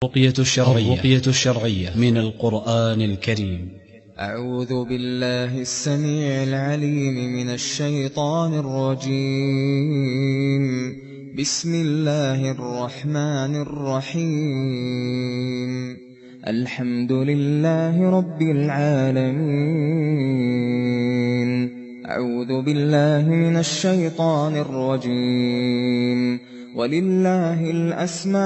الرقية الشرعية من القرآن الكريم. أعوذ بالله السميع العليم من الشيطان الرجيم. بسم الله الرحمن الرحيم. الحمد لله رب العالمين. أعوذ بالله من الشيطان الرجيم. ولله الأسماء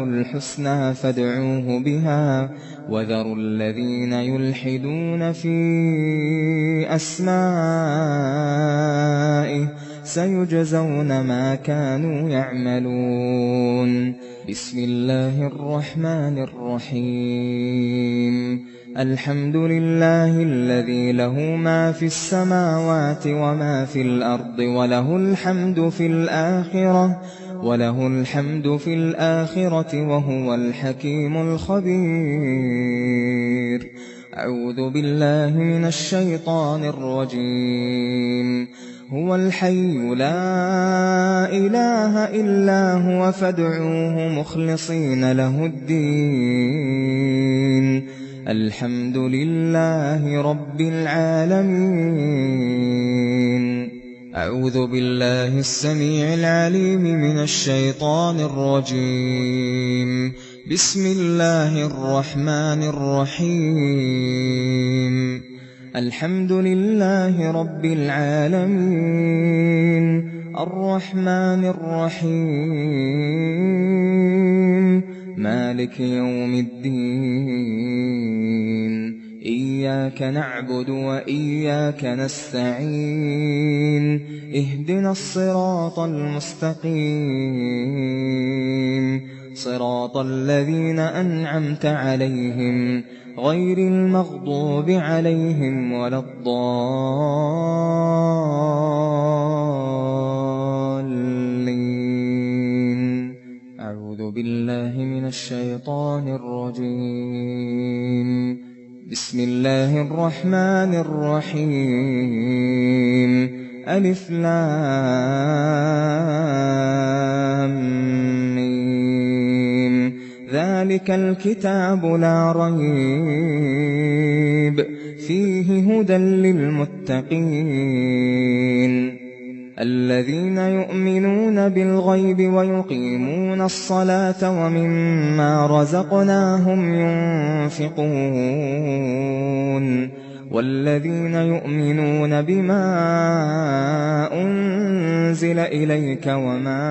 الحسنى فادعوه بها وذروا الذين يلحدون في أسمائه سيجزون ما كانوا يعملون. بسم الله الرحمن الرحيم. الحمد لله الذي له ما في السماوات وما في الأرض وله الحمد في الآخرة وهو الحكيم الخبير. أعوذ بالله من الشيطان الرجيم. هو الحي لا إله إلا هو فادعوه مخلصين له الدين. الحمد لله رب العالمين. أعوذ بالله السميع العليم من الشيطان الرجيم. بسم الله الرحمن الرحيم. الحمد لله رب العالمين. الرحمن الرحيم. مالك يوم الدين. إياك نعبد وإياك نستعين. اهدنا الصراط المستقيم صراط الذين أنعمت عليهم غير المغضوب عليهم ولا الضالين. أعوذ بالله من الشيطان الرجيم. بسم الله الرحمن الرحيم. ألف لام ميم. ذلك الكتاب لا ريب فيه هدى للمتقين الذين يؤمنون بالغيب ويقيمون الصلاة ومما رزقناهم ينفقون والذين يؤمنون بما أنزل إليك وما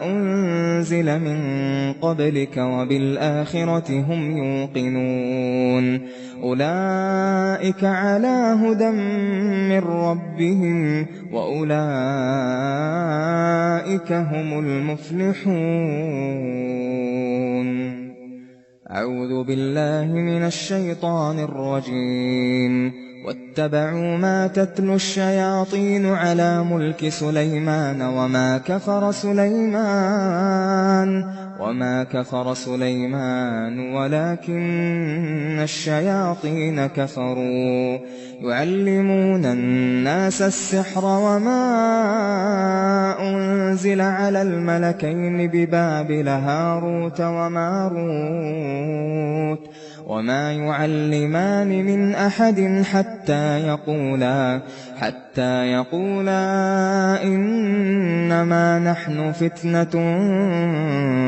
أنزل من قبلك وبالآخرة هم يوقنون أولئك على هدى من ربهم وأولئك هم المفلحون. أعوذ بالله من الشيطان الرجيم. واتبعوا ما تتلو الشياطين على ملك سليمان وما كفر سليمان ولكن الشياطين كفروا يعلمون الناس السحر وما أنزل على الملكين ببابل هاروت وماروت وما يعلمان من أحد حتى يقولا إنما نحن فتنة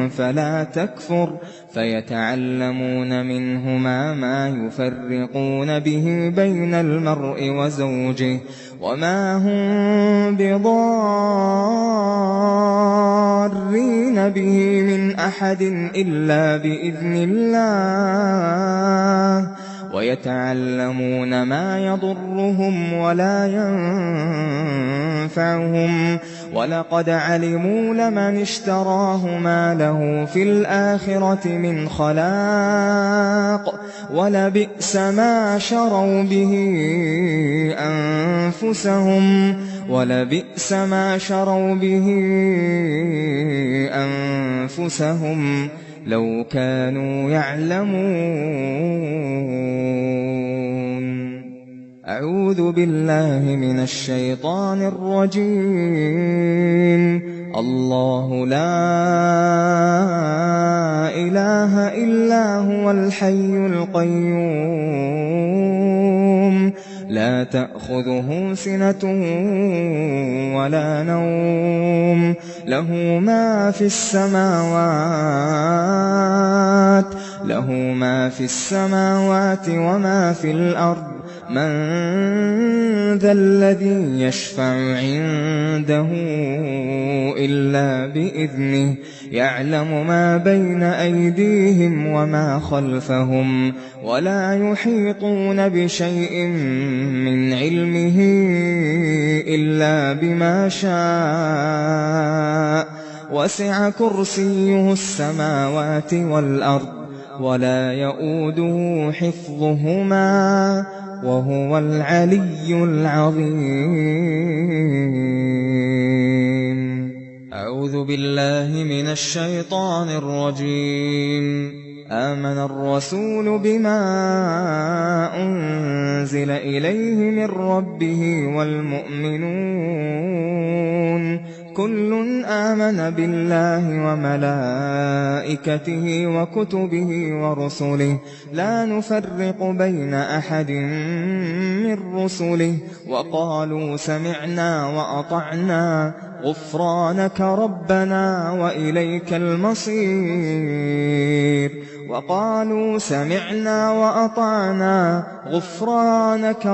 فلا تكفر فيتعلمون منهما ما يفرقون به بين المرء وزوجه وما هم بضارين به من أحد إلا بإذن الله ويتعلمون ما يضرهم ولا ينفعهم ولقد علموا لمن اشتراه ما له في الآخرة من خلاق ولبئس ما شروا به أنفسهم لو كانوا يعلمون. أعوذ بالله من الشيطان الرجيم. الله لا إله إلا هو الحي القيوم لا تأخذه سنة ولا نوم له ما في السماوات وما في الأرض من ذا الذي يشفع عنده إلا بإذنه يعلم ما بين أيديهم وما خلفهم ولا يحيطون بشيء من علمه إلا بما شاء وسع كرسيه السماوات والأرض ولا يؤوده حفظهما وهو العلي العظيم. أعوذ بالله من الشيطان الرجيم. آمن الرسول بما أنزل إليه من ربه والمؤمنون كل آمن بالله وملائكته وكتبه ورسله لا نفرق بين أحد من رسله وقالوا سمعنا وأطعنا غفرانك ربنا وإليك المصير. وقالوا سمعنا وأطعنا غفرانك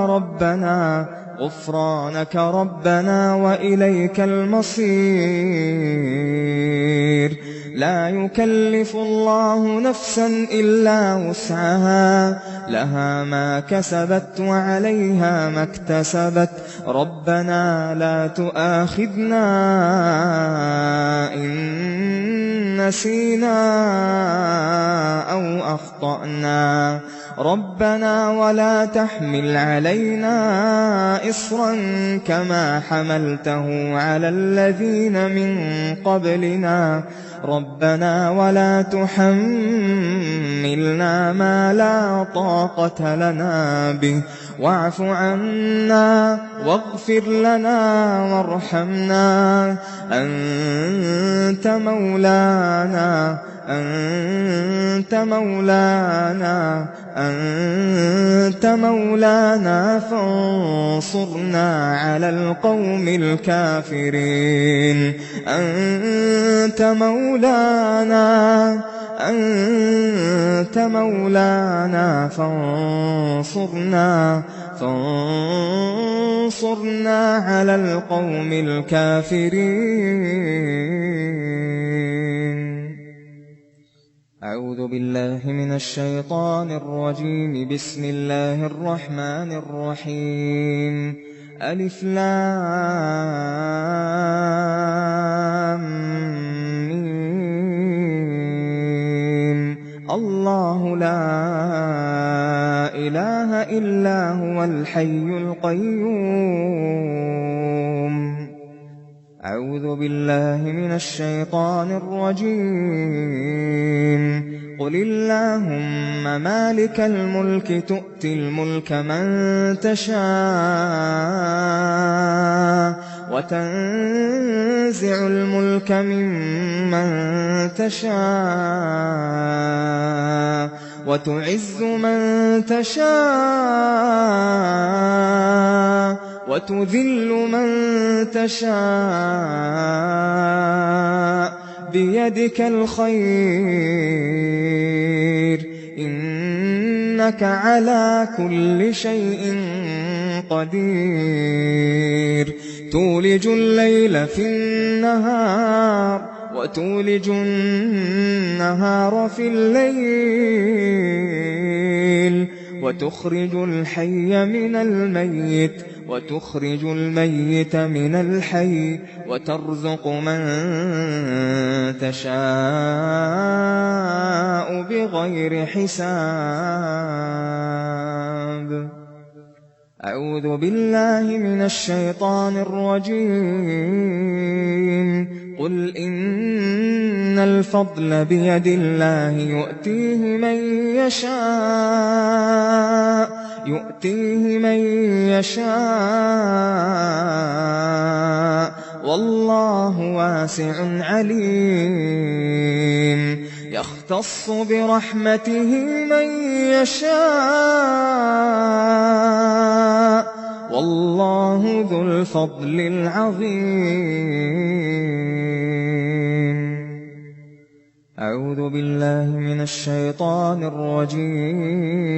ربنا وإليك المصير. لا يكلف الله نفسا إلا وسعها لها ما كسبت وعليها ما اكتسبت ربنا لا تؤاخذنا إن نسينا أو أخطأنا ربنا ولا تحمل علينا إصرا كما حملته على الذين من قبلنا ربنا ولا تحملنا ما لا طاقة لنا به واعف عنا واغفر لنا وارحمنا أنت مولانا فانصرنا على القوم الكافرين. أنت مولانا فانصرنا على القوم الكافرين. أعوذ بالله من الشيطان الرجيم. بسم الله الرحمن الرحيم. ألف لام ميم. الله لا إله إلا هو الحي القيوم. أعوذ بالله من الشيطان الرجيم. قل اللهم مالك الملك تؤتي الملك من تشاء وتنزع الملك ممن تشاء وتعز من تشاء وتذل من تشاء بيدك الخير إنك على كل شيء قدير. تولج الليل في النهار وتولج النهار في الليل وتخرج الحي من الميت وتخرج الميت من الحي وترزق من تشاء بغير حساب. أعوذ بالله من الشيطان الرجيم. قل إن الفضل بيد الله يؤتيه من يشاء يؤتيه من يشاء والله واسع عليم يختص برحمته من يشاء والله ذو الفضل العظيم. أعوذ بالله من الشيطان الرجيم.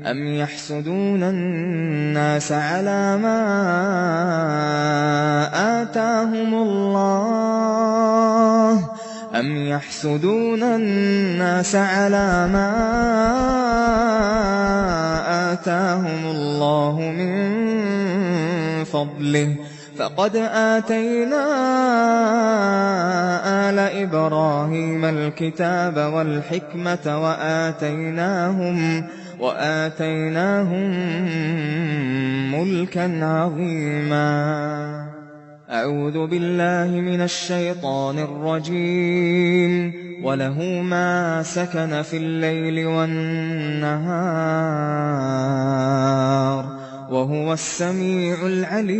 أم يحسدون الناس على ما آتاهم الله أم يحسدون الناس على ما آتاهم الله من فضله فقد آتينا آل إبراهيم الكتاب والحكمة وآتيناهم ملكا عظيما. أعوذ بالله من الشيطان الرجيم. وله ما سكن في الليل والنهار وهو السميع العليم.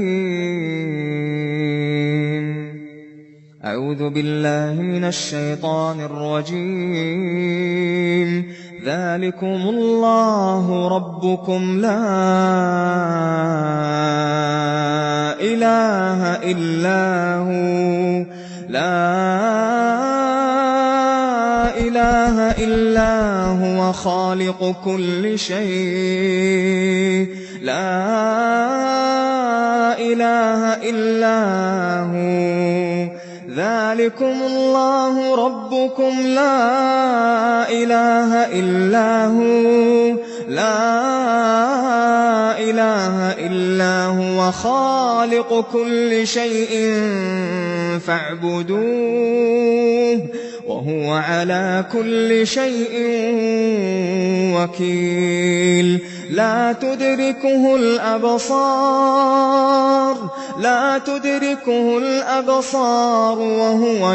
أعوذ بالله من الشيطان الرجيم. ذلكم الله ربكم لا إله إلا هو خالق كل شيء ذلكم الله ربكم لا إله إلا هو خالق كل شيء فاعبدوه وهو على كل شيء وكيل. لا تدركه الأبصار وهو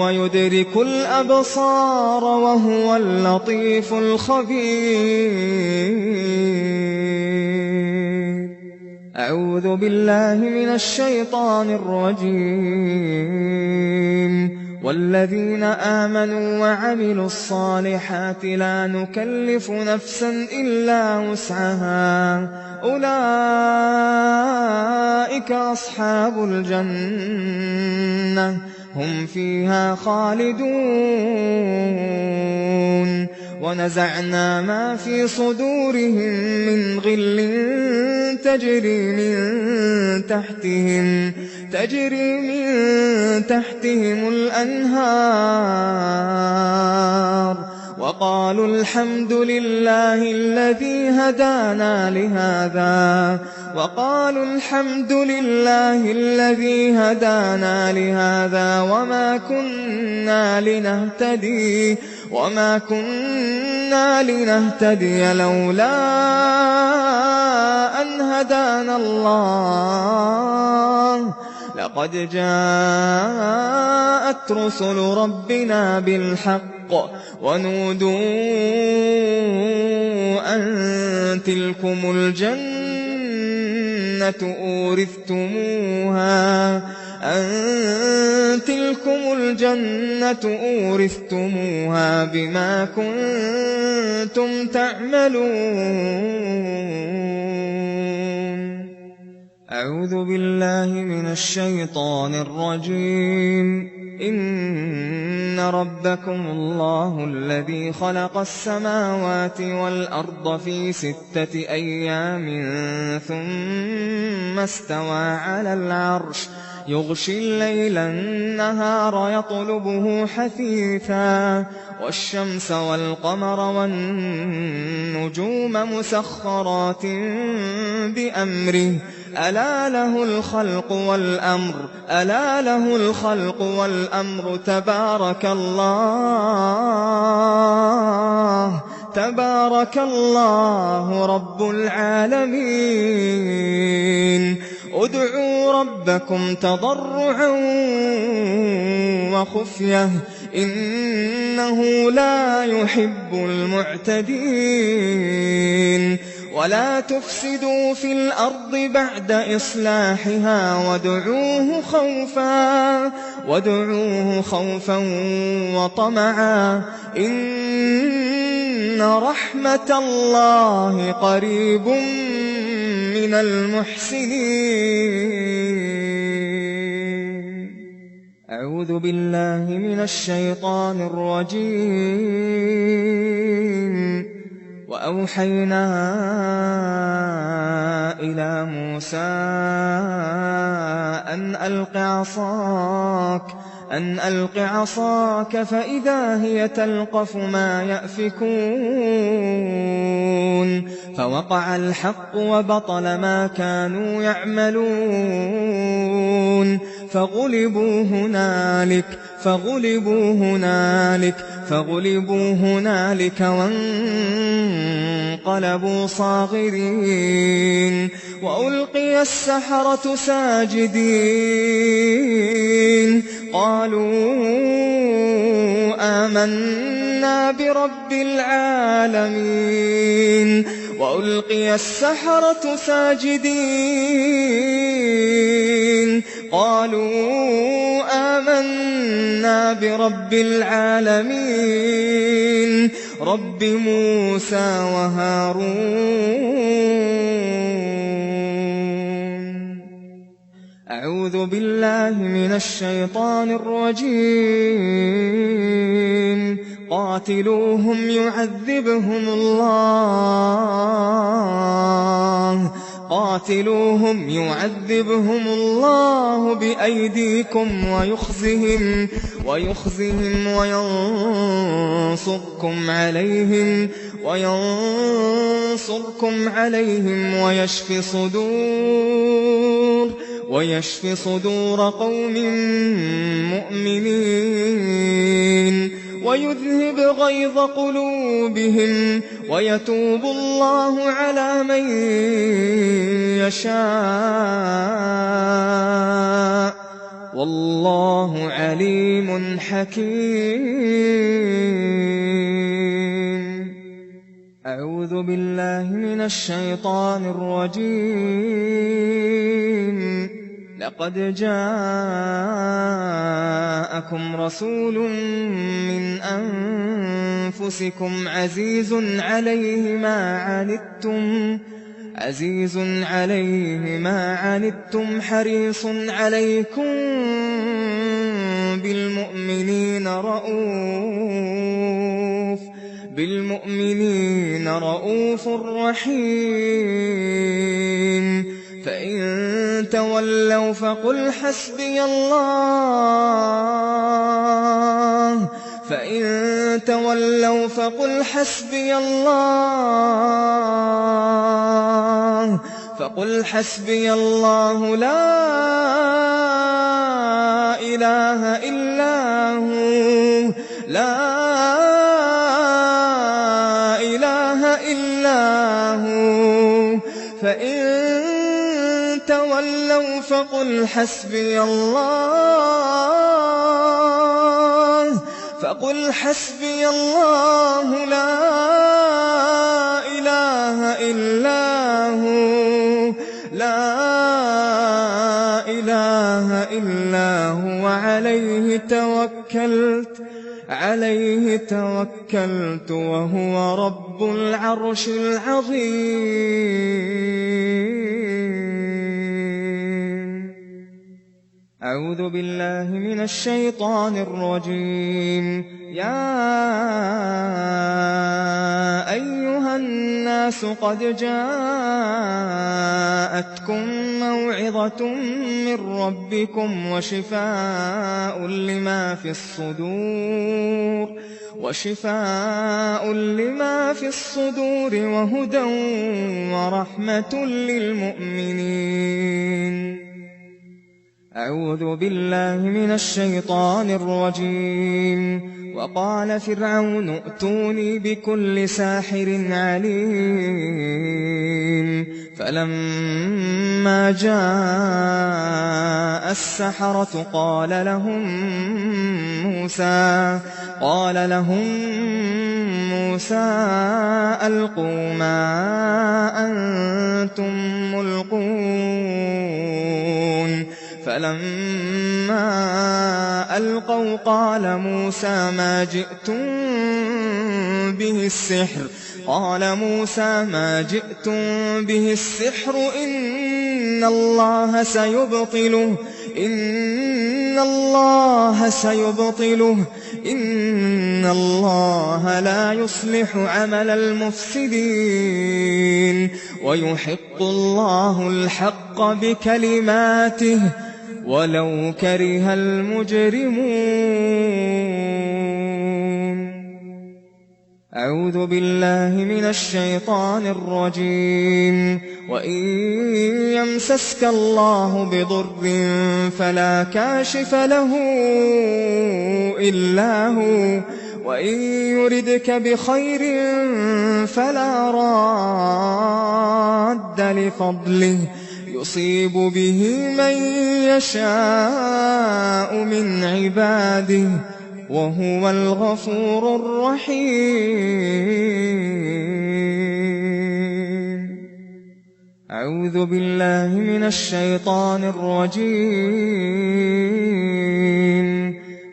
يدرك الأبصار وهو اللطيف الخبير. أعوذ بالله من الشيطان الرجيم. والذين آمنوا وعملوا الصالحات لا نكلف نفسا إلا وسعها أولئك أصحاب الجنة هم فيها خالدون. ونزعنا ما في صدورهم من غل تجري من تحتهم الأنهار وقالوا الحمد لله الذي هدانا لهذا وما كنا لنهتدي لولا أن هدانا الله لقد جاءت رسل ربنا بالحق ونودوا أن تلكم الجنة أورثتموها بما كنتم تعملون. أعوذ بالله من الشيطان الرجيم. إن ربكم الله الذي خلق السماوات والأرض في 6 أيام ثم استوى على العرش يغشي الليل النهار يطلبه حثيثا والشمس والقمر والنجوم مسخرات بأمره ألا له الخلق والأمر تبارك الله رب العالمين. ادعوا ربكم تضرعا وخفية إنه لا يحب المعتدين ولا تفسدوا في الأرض بعد إصلاحها وادعوه خوفا وطمعا إن رحمة الله قريب من المحسنين. أعوذ بالله من الشيطان الرجيم. وأوحينا إلى موسى أن ألق عصاك فإذا هي تلقف ما يأفكون فوقع الحق وبطل ما كانوا يعملون فغلبوا هنالك وانقلبوا صاغرين وألقي السحرة ساجدين قالوا آمنا برب العالمين وألقي السحرة ساجدين قالوا آمنا برب العالمين رب موسى وهارون. أعوذ بالله من الشيطان الرجيم. قاتلوهم يعذبهم الله بأيديكم ويخزهم وينصركم عليهم ويشف صدور قوم مؤمنين ويذهب غيظ قلوبهم ويتوب الله على من يشاء والله عليم حكيم. أعوذ بالله من الشيطان الرجيم. لقد جاءكم رسول من أنفسكم عزيز عليه ما عنتم حريص عليكم بالمؤمنين رؤوف رحيم. فإن تولوا فقل حسبي الله لا إله إلا هو فإن تولوا فقل حسبي الله لا إله إلا هو عليه توكلت وهو رب العرش العظيم. أعوذ بالله من الشيطان الرجيم. يا أيها الناس قد جاءتكم موعظة من ربكم وشفاء لما في الصدور وهدى ورحمة للمؤمنين. أعوذ بالله من الشيطان الرجيم. وقال فرعون ائتوني بكل ساحر عليم. فلما جاء السحرة قال لهم موسى ألقوا ما أنتم ملقون. فلما ألقوا قال موسى ما جئتم به السحر إن الله سيبطله إن الله لا يصلح عمل المفسدين ويحق الله الحق بكلماته ولو كره المجرمون. أعوذ بالله من الشيطان الرجيم. وإن يمسسك الله بضر فلا كاشف له إلا هو وإن يردك بخير فلا راد لفضله يصيب به من يشاء من عباده وهو الغفور الرحيم. أعوذ بالله من الشيطان الرجيم.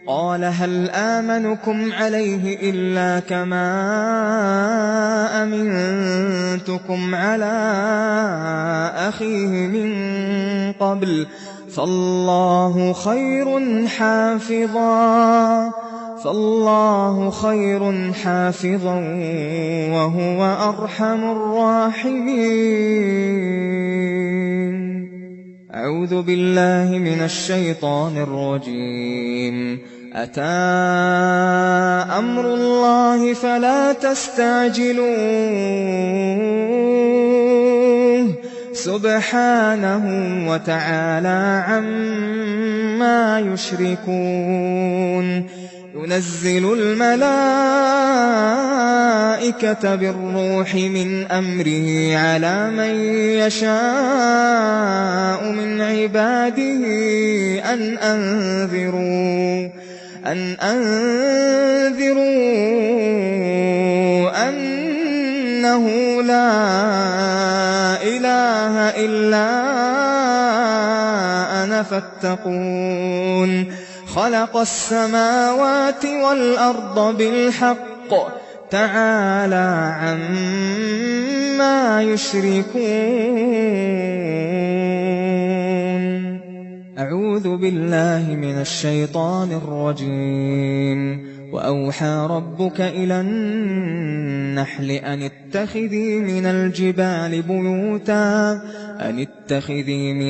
قال هل آمنكم عليه إلا كما أمنتكم على أخيه من قبل فالله خير حافظا وهو أرحم الراحمين. أعوذ بالله من الشيطان الرجيم. أتى أمر الله فلا تستعجلوه سبحانه وتعالى عما يشركون. ينزل الملائكة بالروح من أمره على من يشاء من عباده أن أنذروا أنه لا إله إلا أنا فاتقون. خلق السماوات والأرض بالحق تعالى عما يشركون. أعوذ بالله من الشيطان الرجيم. وأوحى ربك إلى النحل أن اتخذي من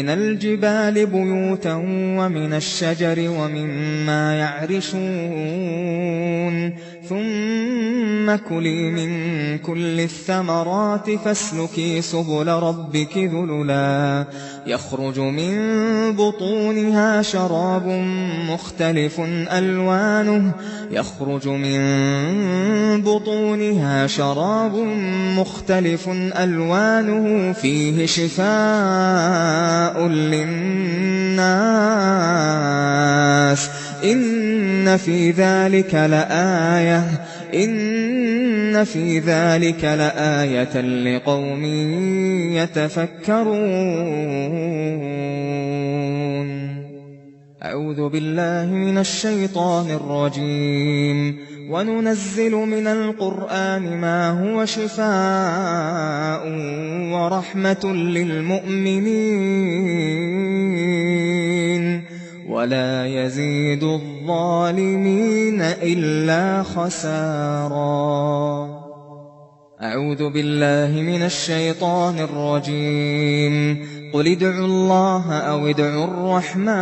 الجبال بيوتا ومن الشجر ومما يعرشون ثم كلي من كل الثمرات فاسلكي سبل ربك ذللا يخرج من بطونها شراب مختلف ألوانه فيه شفاء للناس إن في ذلك لآية لقوم يتفكرون. أعوذ بالله من الشيطان الرجيم. وننزل من القرآن ما هو شفاء ورحمة للمؤمنين ولا يزيد الظالمين إلا خسارا. أعوذ بالله من الشيطان الرجيم. قل ادعوا الله أو ادعوا الرحمن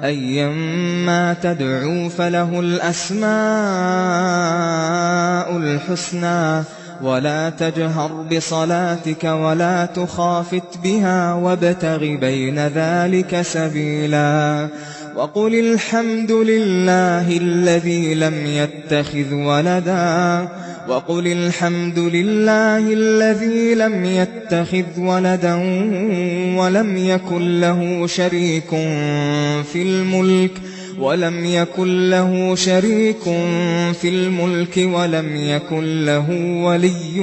أيما تدعوا فله الأسماء الحسنى ولا تجهر بصلاتك ولا تخافت بها وابتغ بين ذلك سبيلا وقل الحمد لله الذي لم يتخذ ولدا ولم يكن له شريك في الملك ولم يكن له ولي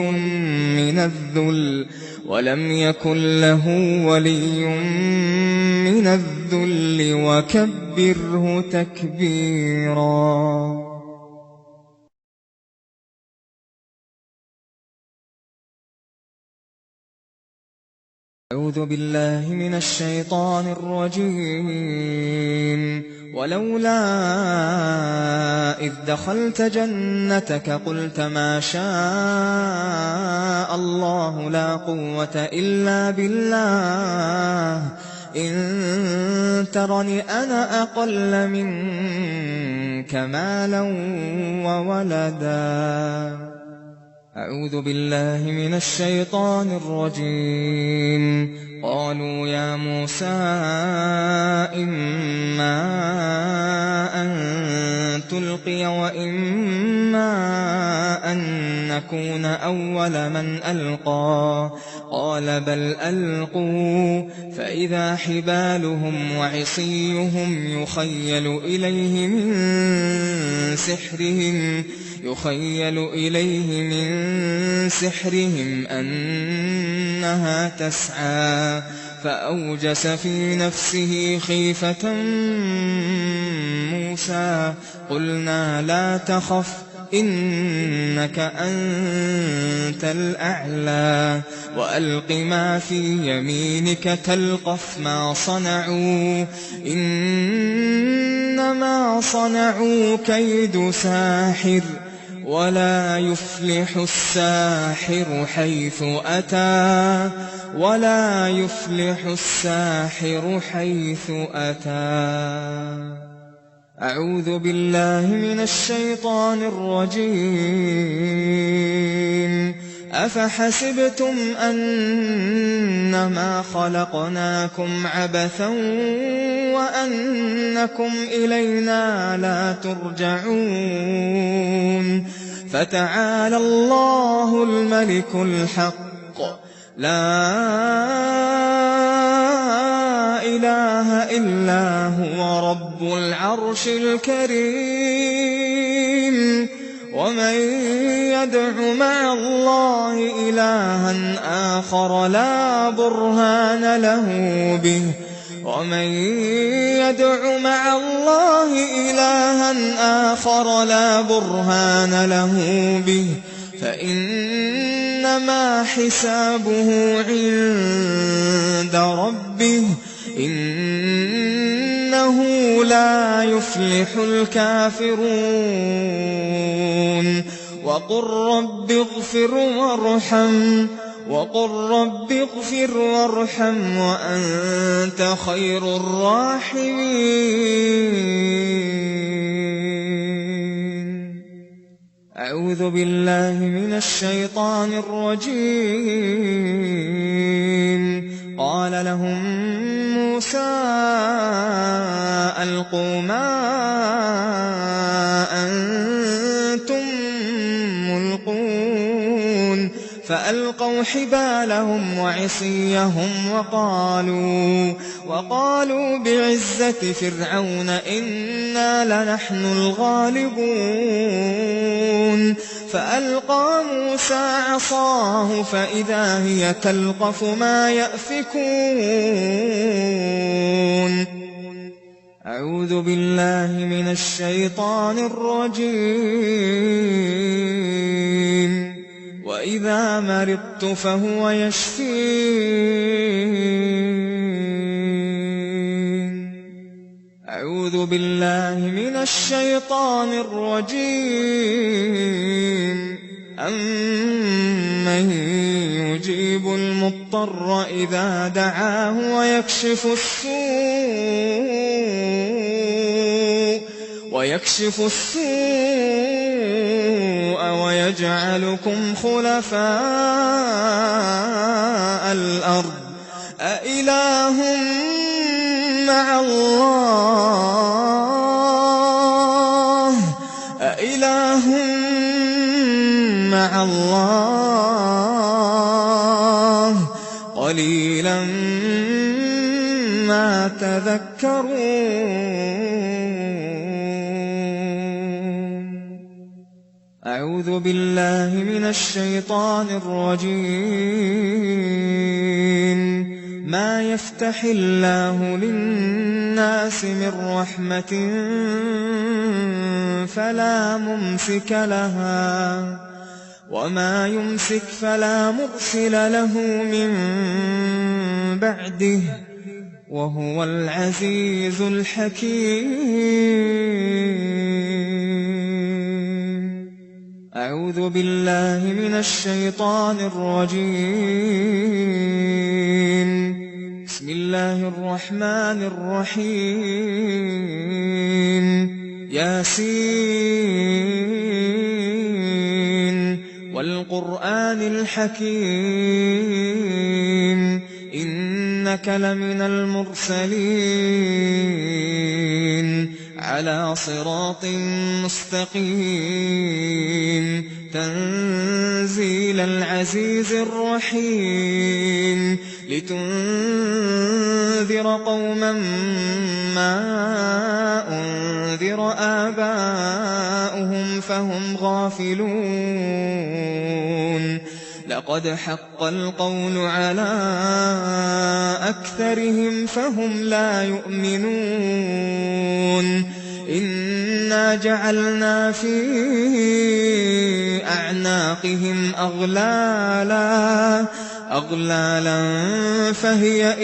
من الذل وكبره تكبيرا. أعوذ بالله من الشيطان الرجيم. ولولا إذ دخلت جنتك قلت ما شاء الله لا قوة إلا بالله إن ترني أنا أقل منك مالا وولدا. أعوذ بالله من الشيطان الرجيم. قالوا يا موسى إما أن تلقي وإما أن نكون أول من ألقى قال بل ألقوا فإذا حبالهم وعصيهم يخيل إليه من سحرهم أنها تسعى فأوجس في نفسه خيفة موسى قلنا لا تخف إنك أنت الأعلى وألق ما في يمينك تلقف ما صنعوا إنما صنعوا كيد ساحر ولا يفلح الساحر حيث أتى. أعوذ بالله من الشيطان الرجيم. أفحسبتم أنما خلقناكم عبثا وأنكم إلينا لا ترجعون فتعالى الله الملك الحق لا إله إلا هو رب العرش الكريم. ومن يدع مع الله إلها آخر لا برهان له به فإنما حسابه عند ربه إنه لا يفلح الكافرون. وقل رب اغفر وارحم وأنت خير الراحمين. أعوذ بالله من الشيطان الرجيم. قال لهم موسى ألقوا ما أنتم ملقون فألقوا حبالهم وعصيهم وقالوا بعزة فرعون إنا لنحن الغالبون. فألقى موسى عصاه فإذا هي تلقف ما يأفكون. أعوذ بالله من الشيطان الرجيم. وإذا مرضت فهو يشفين. أعوذ بالله من الشيطان الرجيم. أمن يجيب المضطر إذا دعاه ويكشف السوء ويجعلكم خلفاء الأرض أإله مع الله أإله مع الله قليلا ما تذكرون. أعوذ بالله من الشيطان الرجيم. ما يفتح الله للناس من رحمة فلا ممسك لها وما يمسك فلا مرسل له من بعده وهو العزيز الحكيم. أعوذ بالله من الشيطان الرجيم. بسم الله الرحمن الرحيم. ياسين والقرآن الحكيم إنك لمن المرسلين على صراط مستقيم تنزيل العزيز الرحيم لتنذر قوما ما أنذر آباؤهم فهم غافلون لقد حق القول على أكثرهم فهم لا يؤمنون إنا جعلنا في أعناقهم أغلالا فهي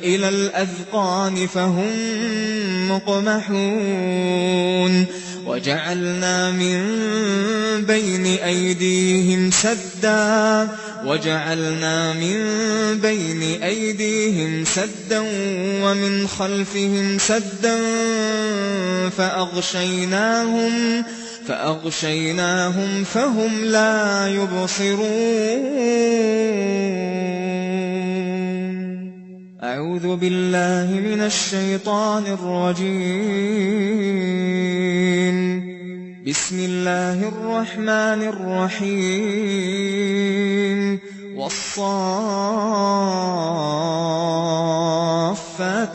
إلى الأذقان فهم مقمحون وجعلنا من بين أيديهم سدا ومن خلفهم سدا فأغشيناهم فهم لا يبصرون. أعوذ بالله من الشيطان الرجيم. بسم الله الرحمن الرحيم. والصافات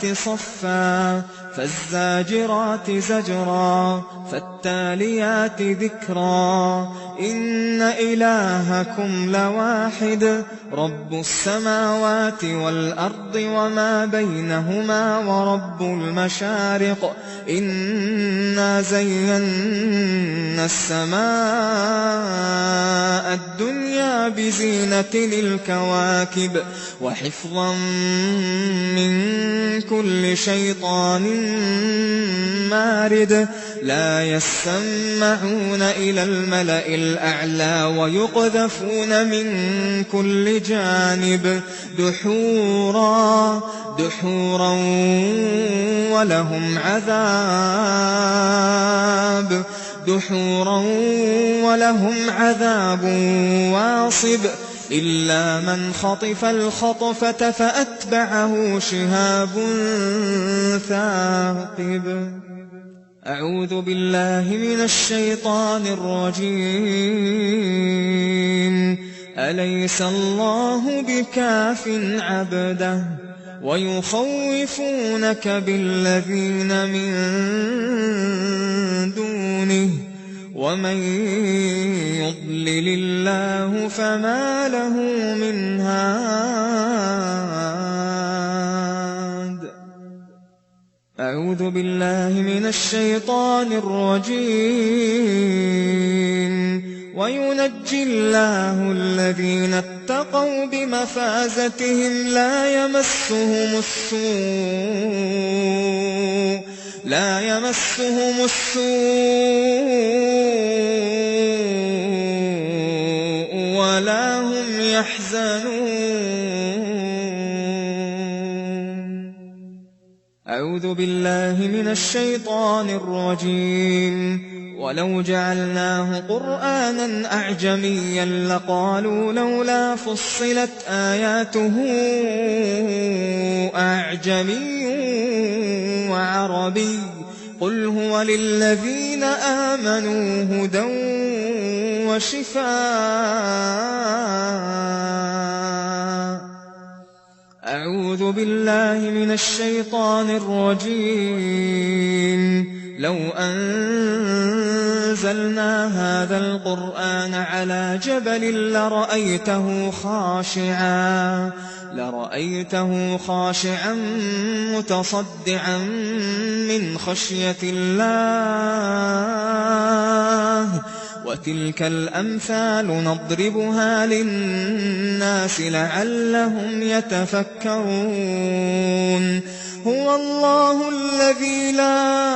صفا فالزاجرات زجرا فالتاليات ذكرا إن إلهكم لواحد رب السماوات والأرض وما بينهما ورب المشارق إنا زينا السماء الدنيا بزينة الكواكب وحفظا من كل شيطان مارد لا يسمعون إلى الملأ الأعلى ويقذفون من كل جانب دحورا ولهم عذاب واصب إلا من خطف الخطفة فأتبعه شهاب ثاقب. أعوذ بالله من الشيطان الرجيم. أليس الله بكاف عبده ويخوفونك بالذين من دونه ومن يضلل الله فما له من هاد. أعوذ بالله من الشيطان الرجيم. وينجي الله الذين اتقوا بمفازتهم لا يمسهم السوء ولا هم يحزنون. بالله من الشيطان الرجيم. ولو جعلناه قرآنا أعجميا لقالوا لولا فصلت آياته أعجمي وعربي قل هو للذين آمنوا هدى وشفاء. أعوذ بالله من الشيطان الرجيم. لو أنزلنا هذا القرآن على جبل لرأيته خاشعا متصدعا من خشية الله. وتلك الأمثال نضربها للناس لعلهم يتفكرون. هو الله الذي لا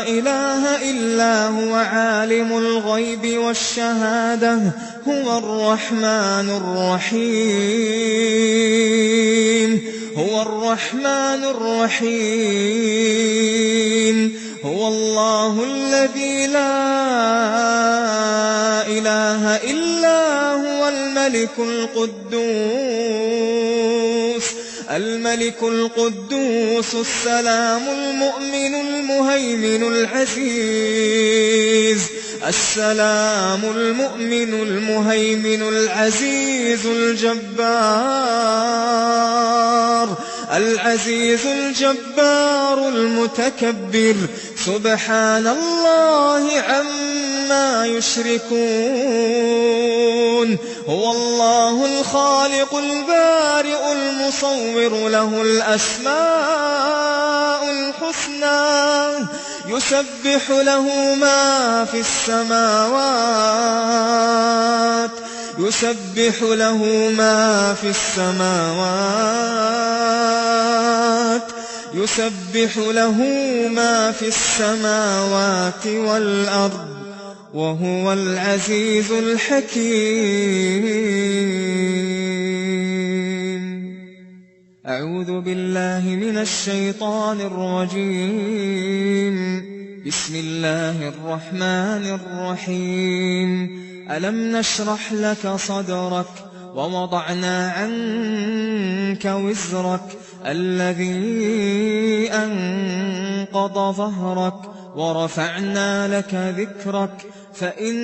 إله إلا هو عالم الغيب والشهادة هو الرحمن الرحيم. هو الله الذي لا إله إلا هو الملك القدوس السلام المؤمن المهيمن العزيز الجبار المتكبر. سبحان الله عما يشركون. هو الله الخالق البارئ المصور له الأسماء الحسنى يسبح له ما في السماوات والأرض وهو العزيز الحكيم. أعوذ بالله من الشيطان الرجيم. بسم الله الرحمن الرحيم. ألم نشرح لك صدرك ووضعنا عنك وزرك الذي أنقض ظهرك ورفعنا لك ذكرك فإن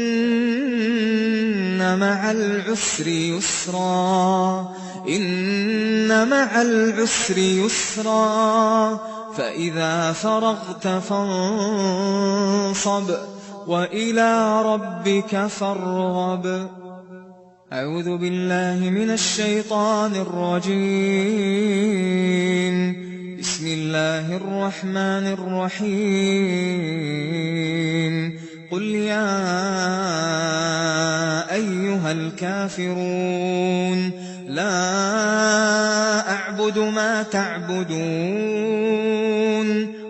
مع العسر يسرا فإذا فرغت فانصب وإلى ربك فارغب. أعوذ بالله من الشيطان الرجيم. بسم الله الرحمن الرحيم. قل يا أيها الكافرون لا أعبد ما تعبدون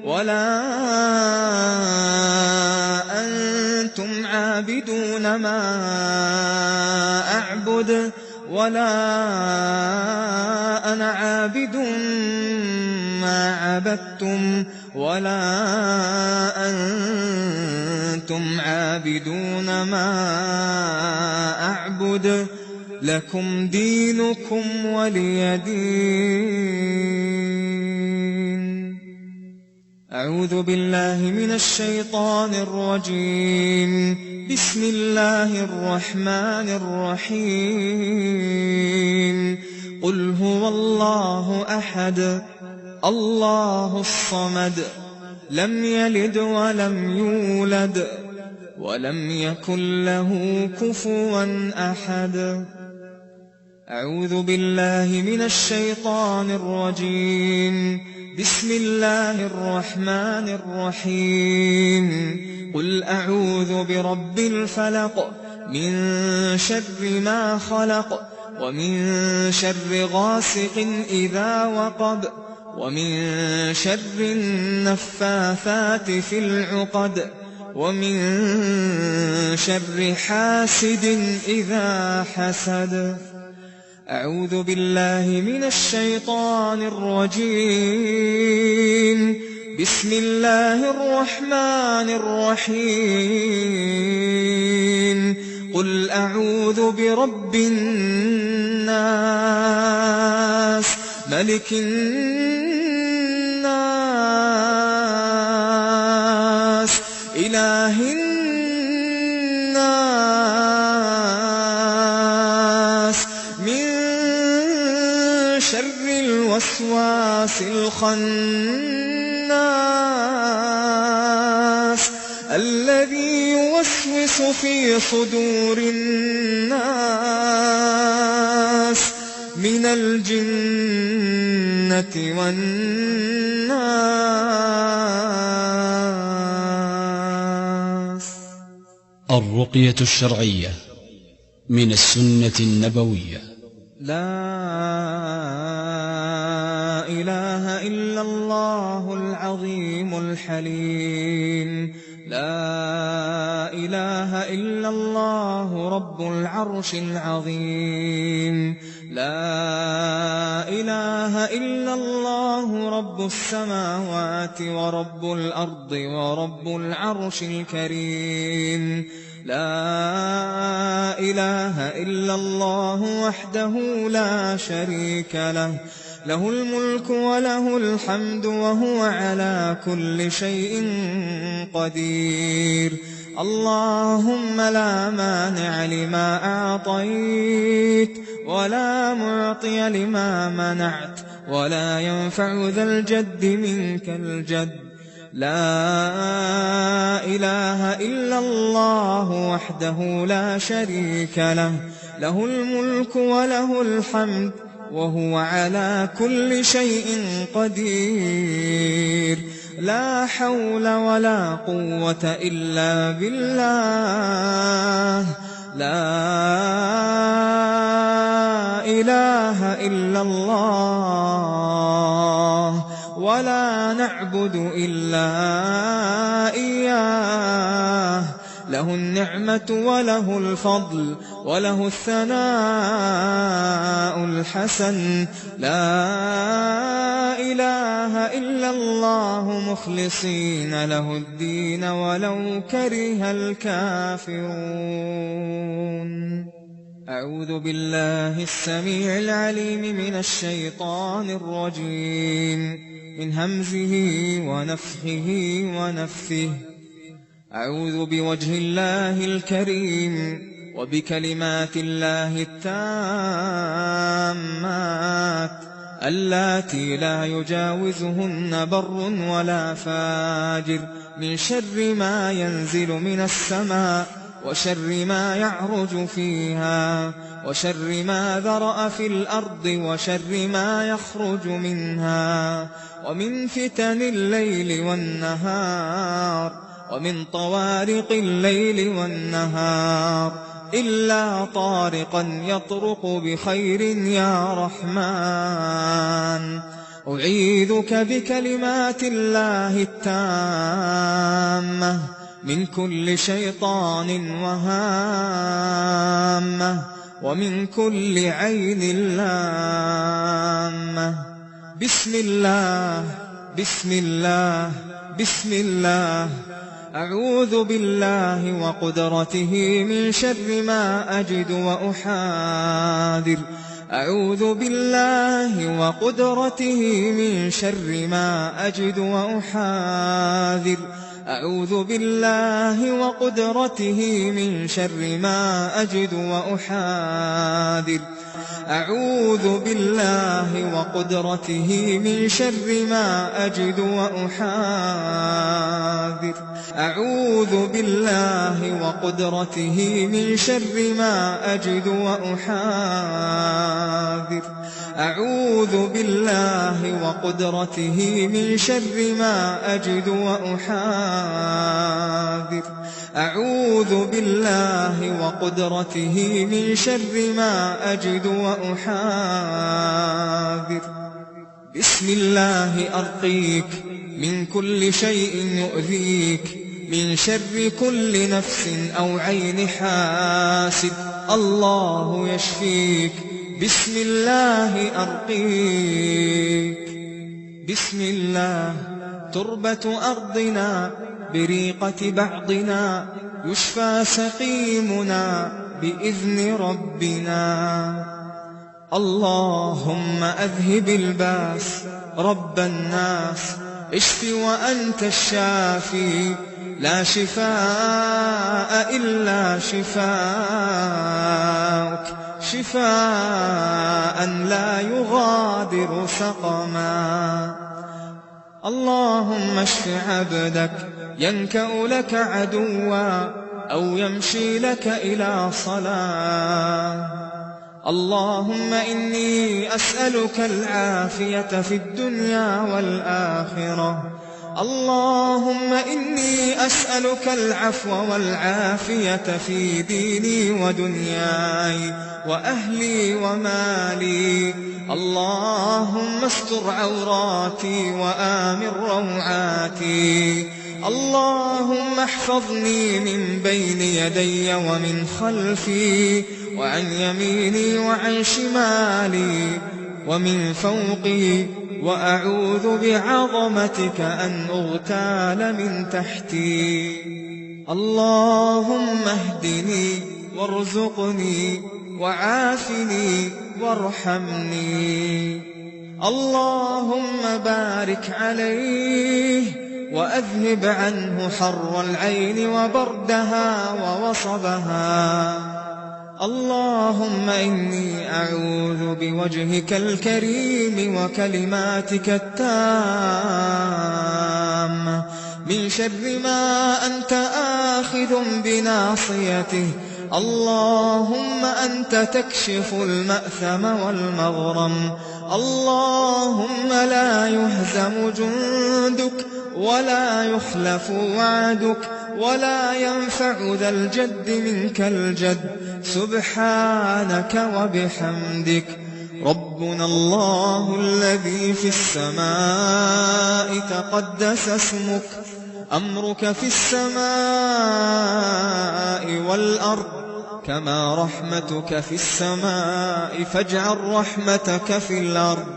ولا أنتم عابدون ما أعبد ولا أنا عابد ما عبدتم ولا أنتم عابدون ما أعبد لكم دينكم ولي دين. أعوذ بالله من الشيطان الرجيم. بسم الله الرحمن الرحيم. قل هو الله أحد الله الصمد لم يلد ولم يولد ولم يكن له كفوا أحد. أعوذ بالله من الشيطان الرجيم. بسم الله الرحمن الرحيم. قل أعوذ برب الفلق من شر ما خلق ومن شر غاسق إذا وقب ومن شر النفاثات في العقد ومن شر حاسد إذا حسد. أعوذ بالله من الشيطان الرجيم. بسم الله الرحمن الرحيم. قل أعوذ برب الناس ملك الناس إله الناس من شر الوسواس الخناس الذي يوسوس في صدور الناس من الجنة والناس. الرقية الشرعية من السنة النبوية. لا إله إلا الله العظيم الحليم. لا إله إلا الله رب العرش العظيم. لا إله إلا الله رب السماوات ورب الأرض ورب العرش الكريم. لا إله إلا الله وحده لا شريك له، له الملك وله الحمد وهو على كل شيء قدير. اللهم لا مانع لما أعطيت ولا معطي لما منعت ولا ينفع ذا الجد منك الجد. لا إله إلا الله وحده لا شريك له، له الملك وله الحمد وهو على كل شيء قدير. لا حول ولا قوة إلا بالله. لا إله إلا الله ولا نعبد إلا إياه. له النعمة وله الفضل وله الثناء الحسن. لا إله إلا الله مخلصين له الدين ولو كره الكافرون. أعوذ بالله السميع العليم من الشيطان الرجيم، من همزه ونفخه ونفثه. أعوذ بوجه الله الكريم وبكلمات الله التامات اللاتي لا يجاوزهن بر ولا فاجر، من شر ما ينزل من السماء وشر ما يعرج فيها وشر ما ذرأ في الأرض وشر ما يخرج منها، ومن فتن الليل والنهار ومن طوارق الليل والنهار، إلا طارقا يطرق بخير يا رحمن. أعيذك بكلمات الله التامة من كل شيطان وهامة ومن كل عين لامة. بسم الله بسم الله بسم الله. أعوذ بالله وقدرته من شر ما أجد وأحاذر. أعوذ بالله وقدرته من شر ما أجد وأحاذر. أعوذ بالله وقدرته من شر ما أجد وأحاذر. أعوذ بالله وقدرته من شر ما أجد وأحاذر. أعوذ بالله وقدرته من شر ما أجد وأحاذر. أعوذ بالله وقدرته من شر ما أجد وأحاذر. أعوذ بالله وقدرته من شر ما أجد وأحاذر. بسم الله أرقيك من كل شيء يؤذيك، من شر كل نفس أو عين حاسد. الله يشفيك بسم الله أرقيك. بسم الله تربة أرضنا بريقة بعضنا، يشفى سقيمنا بإذن ربنا. اللهم أذهب الباس رب الناس، اشف وأنت الشافي، لا شفاء إلا شفاءك، شفاء لا يغادر سقما. اللهم اشف عبدك ينكأ لك عدوا أو يمشي لك إلى صلاة. اللهم إني أسألك العافية في الدنيا والآخرة. اللهم إني أسألك العفو والعافية في ديني ودنياي وأهلي ومالي. اللهم استر عوراتي وآمن روعاتي. اللهم احفظني من بين يدي ومن خلفي وعن يميني وعن شمالي ومن فوقي، وأعوذ بعظمتك أن أغتال من تحتي. اللهم اهدني وارزقني وعافني وارحمني. اللهم بارك عليه وأذهب عنه حر العين وبردها ووصبها. اللهم إني أعوذ بوجهك الكريم وكلماتك التامة من شر ما أنت آخذ بناصيته. اللهم أنت تكشف المأثم والمغرم. اللهم لا يهزم جندك ولا يخلف وعدك ولا ينفع ذا الجد منك الجد. سبحانك وبحمدك. ربنا الله الذي في السماء تقدس اسمك، أمرك في السماء والأرض كما رحمتك في السماء، فاجعل رحمتك في الأرض.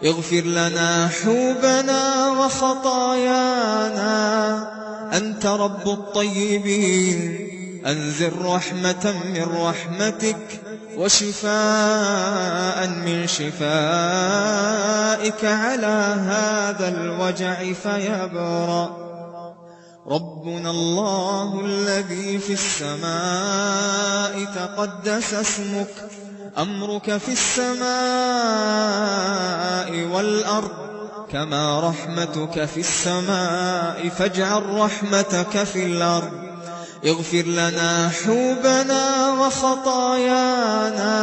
اغفر لنا حوبنا وخطايانا، أنت رب الطيبين. أنزل رحمة من رحمتك وشفاء من شفائك على هذا الوجع فيبرأ. ربنا الله الذي في السماء تقدس اسمك، أمرك في السماء والأرض كما رحمتك في السماء، فاجعل رحمتك في الأرض. اغفر لنا حوبنا وخطايانا،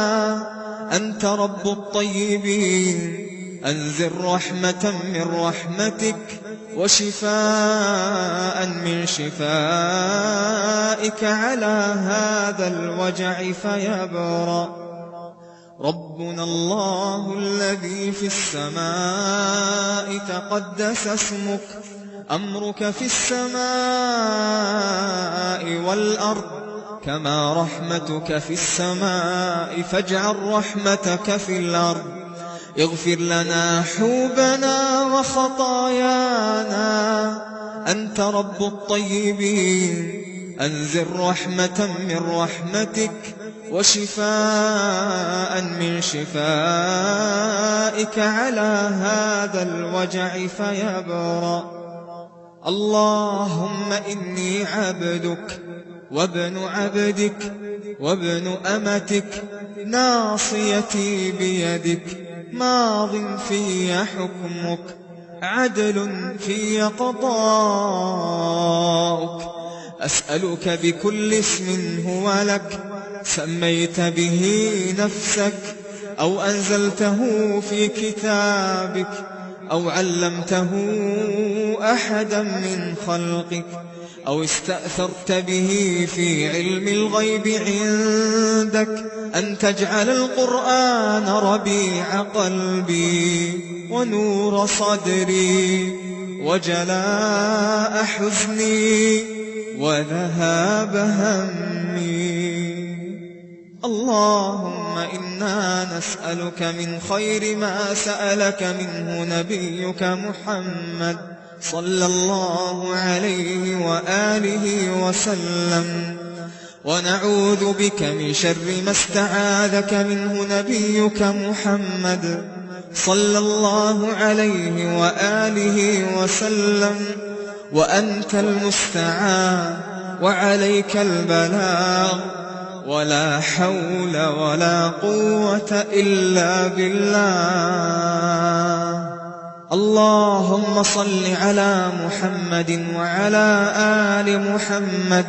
أنت رب الطيبين. أنزل رحمة من رحمتك وشفاء من شفائك على هذا الوجع فيبرأ. ربنا الله الذي في السماء تقدس اسمك، أمرك في السماء والأرض كما رحمتك في السماء، فاجعل رحمتك في الأرض. اغفر لنا حوبنا وخطايانا، أنت رب الطيبين. أنزل رحمة من رحمتك وشفاء من شفائك على هذا الوجع فيبرأ. اللهم إني عبدك وابن عبدك وابن أمتك، ناصيتي بيدك، ماض في حكمك، عدل في قضاؤك. أسألك بكل اسم هو لك سميت به نفسك أو أنزلته في كتابك أو علمته أحدا من خلقك أو استأثرت به في علم الغيب عندك، أن تجعل القرآن ربيع قلبي ونور صدري وجلاء حزني وذهاب همي. اللهم إنا نسألك من خير ما سألك منه نبيك محمد صلى الله عليه وآله وسلم، ونعوذ بك من شر ما استعاذك منه نبيك محمد صلى الله عليه وآله وسلم، وأنت المستعان وعليك البلاغ، ولا حول ولا قوة إلا بالله. اللهم صل على محمد وعلى آل محمد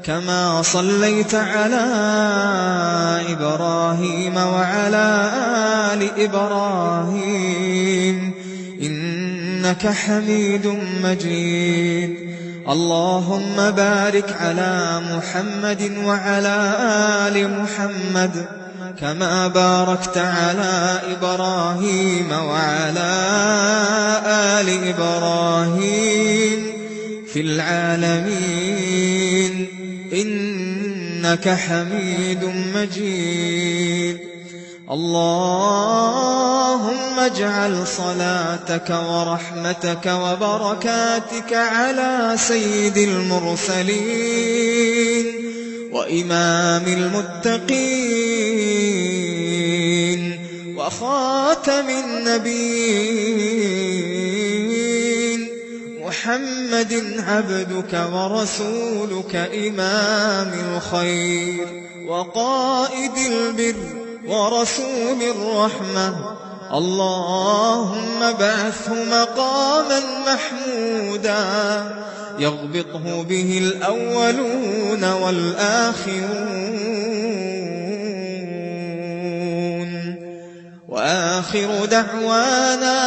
كما صليت على إبراهيم وعلى آل إبراهيم إنك حميد مجيد. اللهم بارك على محمد وعلى آل محمد كما باركت على إبراهيم وعلى آل إبراهيم في العالمين إنك حميد مجيد. اللهم اجعل صلاتك ورحمتك وبركاتك على سيد المرسلين وإمام المتقين وخاتم النبيين محمد عبدك ورسولك إمام الخير وقائد البر ورسول الرحمة. اللهم بعثه مقاما محمودا يغبطه به الأولون والآخرون. وآخر دعوانا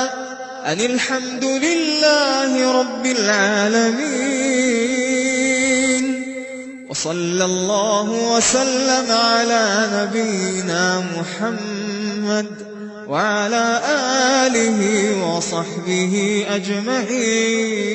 أن الحمد لله رب العالمين، وصلى الله وسلم على نبينا محمد وعلى آله وصحبه أجمعين.